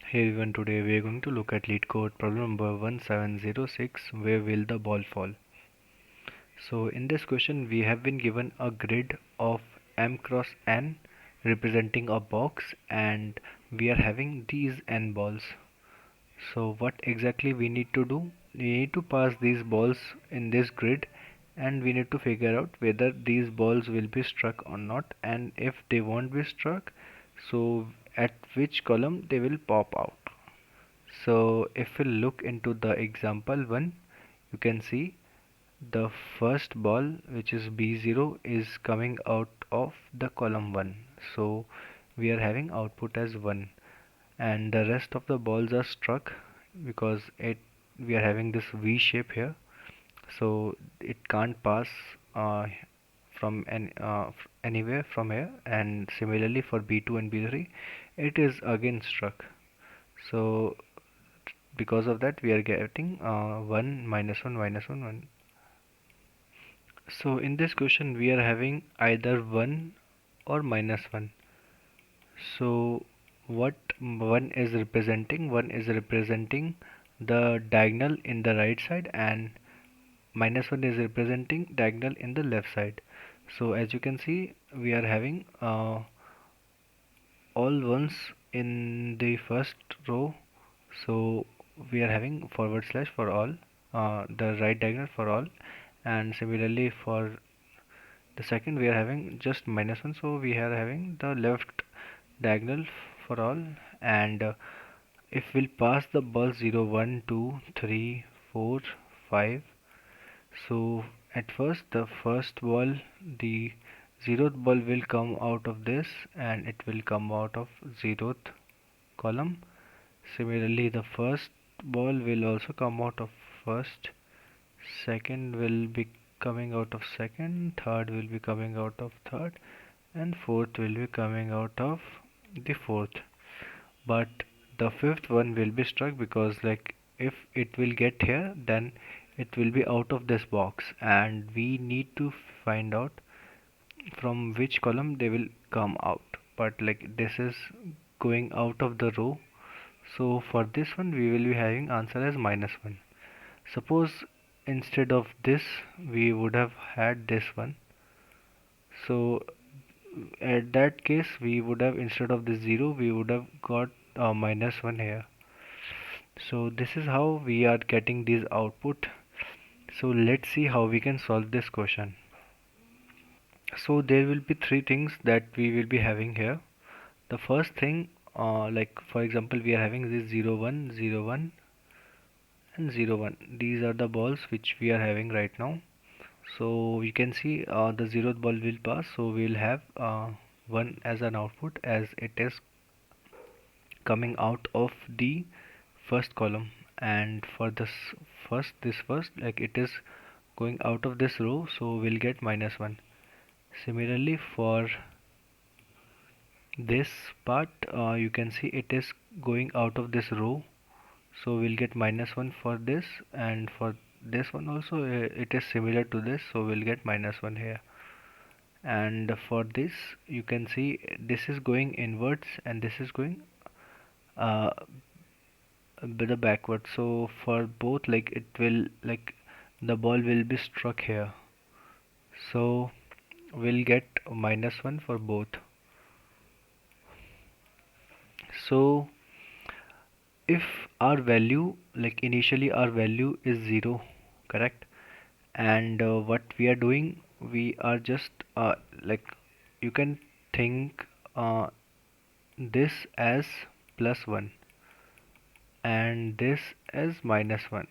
Hey everyone, today we are going to look at LeetCode problem number 1706, where will the ball fall? So in this question we have been given a grid of m cross n representing a box, and we are having these n balls. So what exactly we need to do? We need to pass these balls in this grid, and we need to figure out whether these balls will be struck or not, and if they won't be struck, so at which column they will pop out. So if we look into the example 1, you can see the first ball, which is B0, is coming out of the column 1. So we are having output as 1, and the rest of the balls are struck because it we are having this V shape here, so it can't pass uh, anywhere from here. And similarly for B2 and B3, it is again struck. So because of that we are getting 1 minus 1 minus 1 1. So in this question we are having either 1 or minus 1. So what 1 is representing? 1 is representing the diagonal in the right side, and minus 1 is representing diagonal in the left side. So as you can see, we are having all ones in the first row. So we are having forward slash for all, the right diagonal for all, and similarly for the second we are having just minus 1, so we are having the left diagonal for all. And if we'll pass the ball 0 1 2 3 4 5, so at first the first ball, the zeroth ball will come out of this, and it will come out of zeroth column. Similarly the first ball will also come out of first, second will be coming out of second, third will be coming out of third, and fourth will be coming out of the fourth. But the fifth one will be struck because, like, if it will get here, then it will be out of this box, and we need to find out from which column they will come out. But like this is going out of the row, so for this one we will be having answer as minus 1. Suppose instead of this we would have had this one, so at that case we would have, instead of the 0, we would have got minus 1 here. So this is how we are getting this output. So let's see how we can solve this question. So there will be three things that we will be having here. The first thing, like for example we are having this 0 1 0 1 and 0 1. These are the balls which we are having right now. So you can see the zeroth ball will pass, so we will have 1 as an output, as it is coming out of the first column. And for this first, like it is going out of this row, so we'll get minus 1. Similarly for this part, you can see it is going out of this row, so we'll get minus 1 for this. And for this one also, it is similar to this, so we'll get minus 1 here. And for this, you can see this is going inwards and this is going uh, the backward. So for both, like it will, like the ball will be struck here, so we'll get minus 1 for both. So if our value, like initially our value is 0, correct, and what we are doing, we are just like, you can think this as plus 1 and this as minus 1,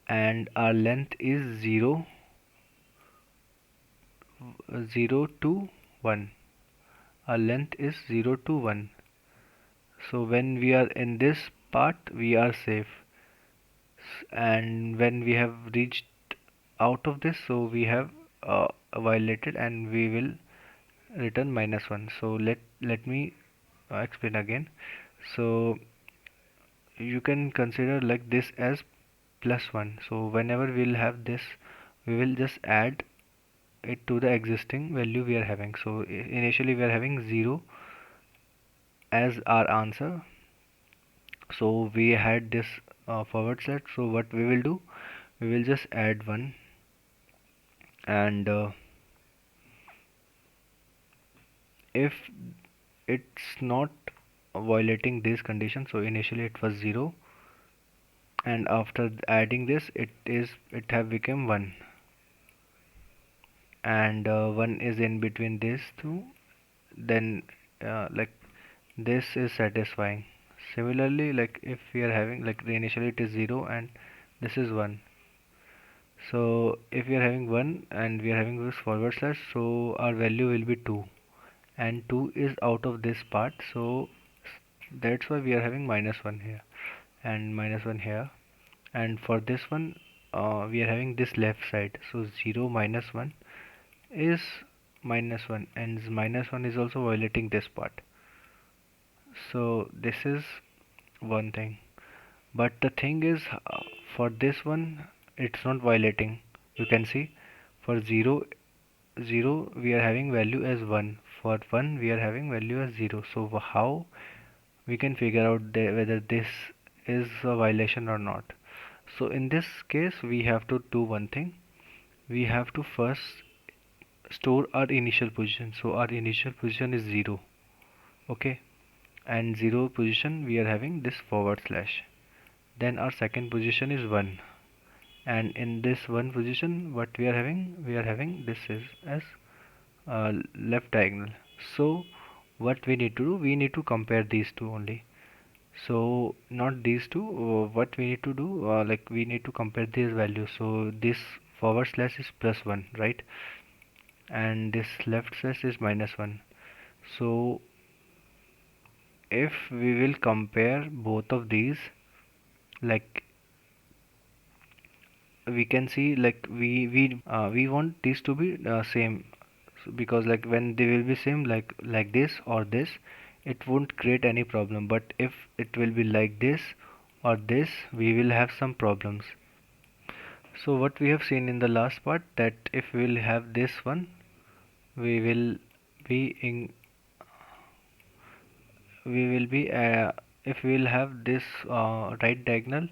and our length is 0 0 to 1. Our length is 0 to 1. So when we are in this part we are safe, and when we have reached out of this, so we have violated, and we will return minus 1. So let me explain again. So you can consider like this as plus 1. So whenever we'll have this, we will just add it to the existing value we are having. So initially we are having 0 as our answer. So we had this forward slash. So what we will do, we will just add one, and if it's not violating this condition, so initially it was 0, and after adding this it have become 1, and 1 is in between these two, then like this is satisfying. Similarly, like if we are having, like initially it is 0 and this is 1, so if we are having 1 and we are having this forward slash, so our value will be 2, and 2 is out of this part, so that's why we are having -1 here and -1 here. And for this one, we are having this left side, so 0 -1 is -1, and -1 is also violating this part. So this is one thing, but the thing is, for this one it's not violating. You can see, for 0 0 we are having value as 1, for 1 we are having value as 0. So how we can figure out whether this is a violation or not? So in this case we have to do one thing. We have to first store our initial position. So our initial position is 0, okay, and 0 position we are having this forward slash. Then our second position is 1, and in this 1 position what we are having, we are having this is as left diagonal. So what we need to do, we need to compare these two only. So not these two, what we need to do, like we need to compare these values. So this forward slash is +1, right, and this left slash is -1. So if we will compare both of these, like we can see, like we want these to be same. So because like when they will be same, like this or this, it won't create any problem, but if it will be like this or this, we will have some problems. So what we have seen in the last part, that if we will have this one, we will be in we will be if we will have this right diagonal,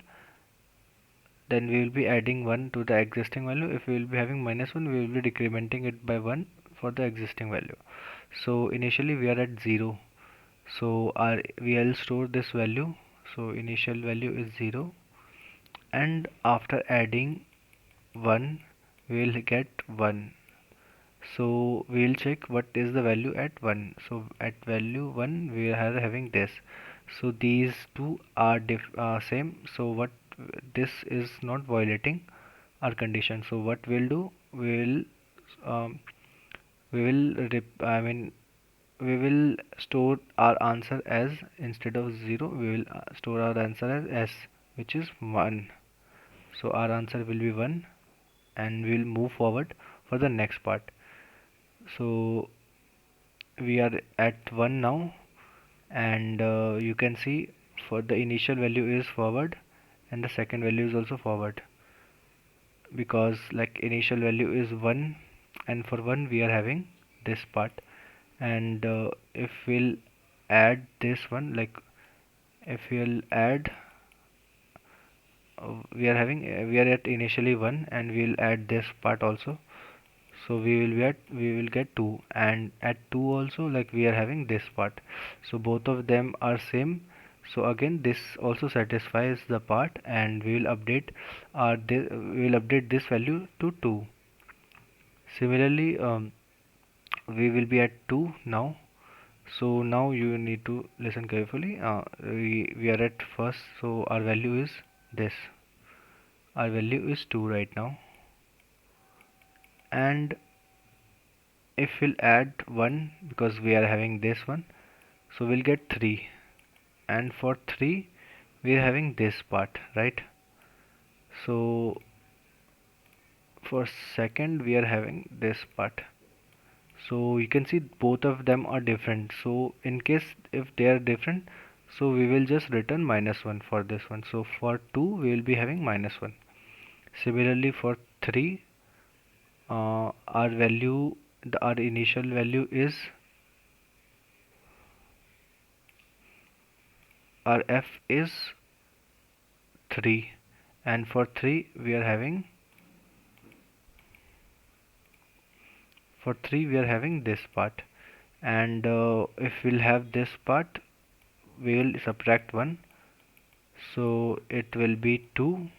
then we will be adding 1 to the existing value. If we will be having -1, we will be decrementing it by 1 for the existing value. So initially we are at 0, so our we will store this value. So initial value is 0, and after adding 1 we will get 1. So we will check what is the value at 1. So at value 1 we are having this. So these two are same. So what, this is not violating our condition. So what we'll do, um, we will I mean we will store our answer as, instead of 0 we will store our answer as s, which is 1. So our answer will be 1, and we will move forward for the next part. So we are at 1 now, and you can see, for the initial value is forward and the second value is also forward, because like initial value is 1, and for 1 we are having this part. And if we'll add this one, like if we'll add we are having we are at initially 1, and we'll add this part also, so we will get 2, and at 2 also, like we are having this part, so both of them are same. So again this also satisfies the part, and we will update we will update this value to 2. Similarly, we will be at 2 now. So now you need to listen carefully. We are at first, so our value is this. Our value is 2 right now, and if we'll add 1, because we are having this one, so we'll get 3, and for 3 we are having this part, right? So for second we are having this part. So you can see both of them are different. So in case if they are different, so we will just return -1 for this one. So for 2 we will be having -1. Similarly for 3, our value, our initial value is our f is 3, and for 3 we are having this part, and if we'll have this part, we will subtract 1, so it will be 2,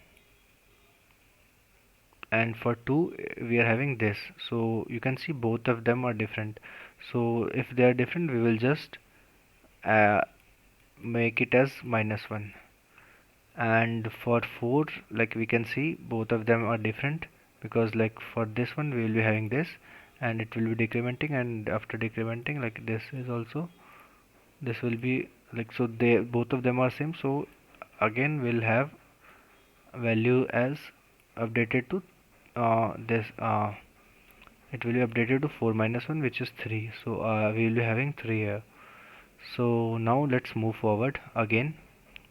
and for 2 we are having this. So you can see both of them are different, so if they are different we will just uh, make it as -1. And for 4, like we can see both of them are different, because like for this one we will be having this, and it will be decrementing, and after decrementing, like this is also, this will be like, so they both of them are same, so again we'll have value as updated to this it will be updated to 4 minus 1, which is 3, so we will be having 3 here. So now let's move forward again.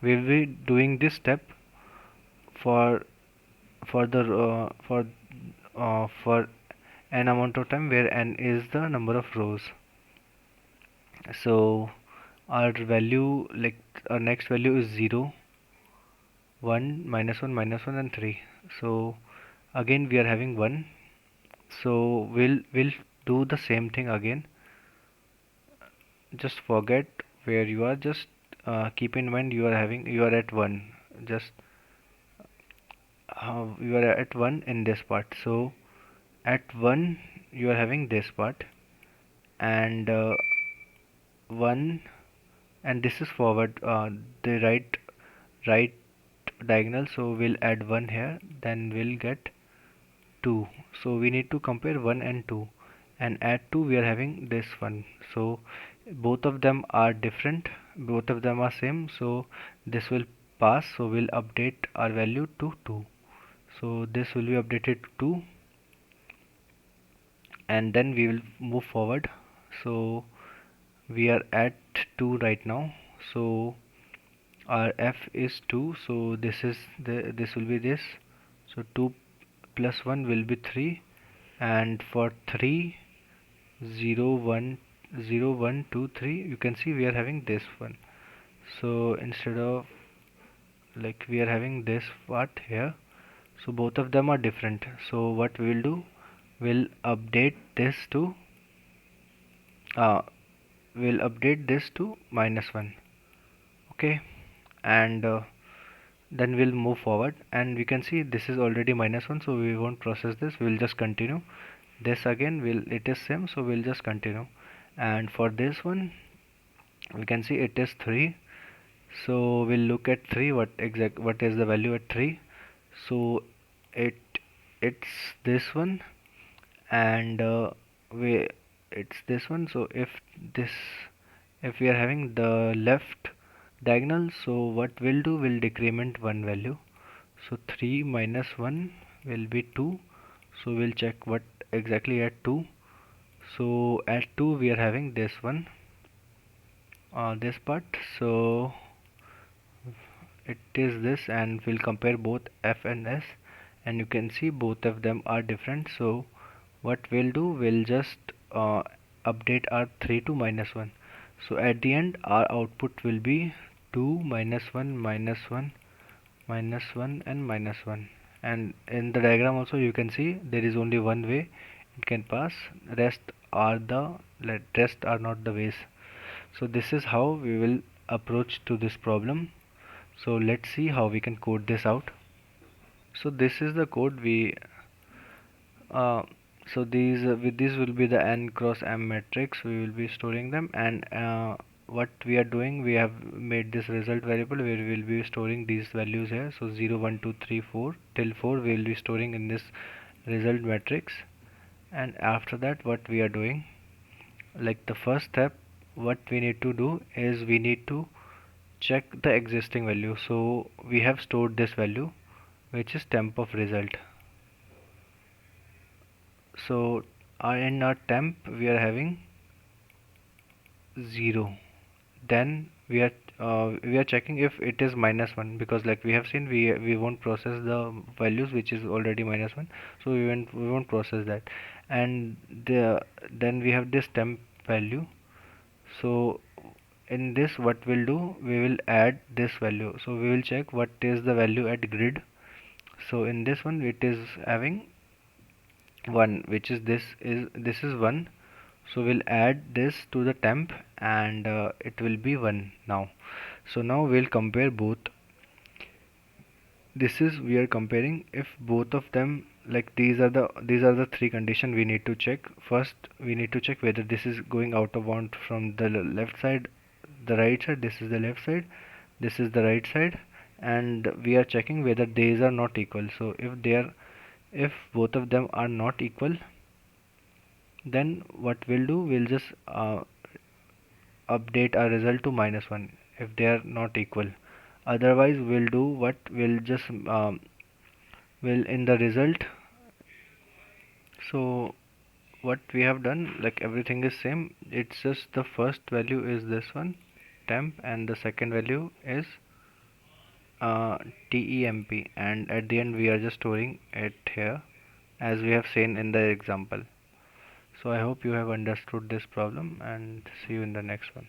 We will be doing this step for the for n amount of time, where n is the number of rows. So our value, like our next value is 0, 1, -1, -1, and 3. So again we are having 1, so we'll do the same thing again. Just forget where you are, just keep in mind you are at 1, just you are at 1 in this part. So at 1 you are having this part, and 1, and this is forward, the right diagonal, so we'll add 1 here, then we'll get 2. So we need to compare 1 and 2, and at 2 we are having this one. So both of them are different, both of them are same, so this will pass, so we'll update our value to 2. So this will be updated to 2, and then we will move forward. So we are at 2 right now, so our f is 2, so this will be this, so 2 plus 1 will be 3, and for 3, 0, 1, 0, 1, 2, 3, you can see we are having this one. So instead of, like, we are having this part here, so both of them are different. So what we will do, we'll update this to uh, -1, okay, and then we'll move forward, and we can see this is already -1, so we won't process this, we'll just continue. This again will, it is same, so we'll just continue. And for this one we can see it is 3, so we'll look at 3, what is the value at 3. So it's this one, and we it's this one. So this if we are having the left diagonal, so what we'll do, we'll decrement one value. So 3 minus 1 will be 2, so we'll check what exactly at 2. So at 2 we are having this one, this part, so it is this, and we'll compare both f and s, and you can see both of them are different. So what we'll do, we'll just update our 3 to -1. So at the end our output will be 2, -1, -1, -1, and -1. And in the diagram also you can see there is only one way it can pass, rest are not the ways. So this is how we will approach to this problem. So let's see how we can code this out. So this is the code we uh, so these with this will be the n cross m matrix, we will be storing them, and what we are doing, we have made this result variable where we will be storing these values here. So 0, 1, 2, 3, 4 till 4 we will be storing in this result matrix. And after that, what we are doing, like the first step, what we need to do is we need to check the existing value. So we have stored this value, which is temp of result. So in our temp we are having 0. Then we are checking if it is -1, because like we have seen, we won't process the values which is already -1, so we won't process that. And then we have this temp value. So in this what we'll do, we will add this value. So we will check what is the value at grid. So in this one it is having 1, which is this is 1. So we'll add this to the temp, and it will be 1 now. So now we'll compare both. This is, we are comparing if both of them, like these are the three conditions we need to check. First we need to check whether this is going out of bound from the left side, the right side. This is the left side, this is the right side, and we are checking whether these are not equal. So if both of them are not equal, then what we'll do, we'll just update our result to -1 if they are not equal. Otherwise we'll do what, we'll just will in the result. So what we have done, like everything is same, it's just the first value is this one, temp, and the second value is temp, and at the end we are just storing it here as we have seen in the example. So I hope you have understood this problem, and see you in the next one.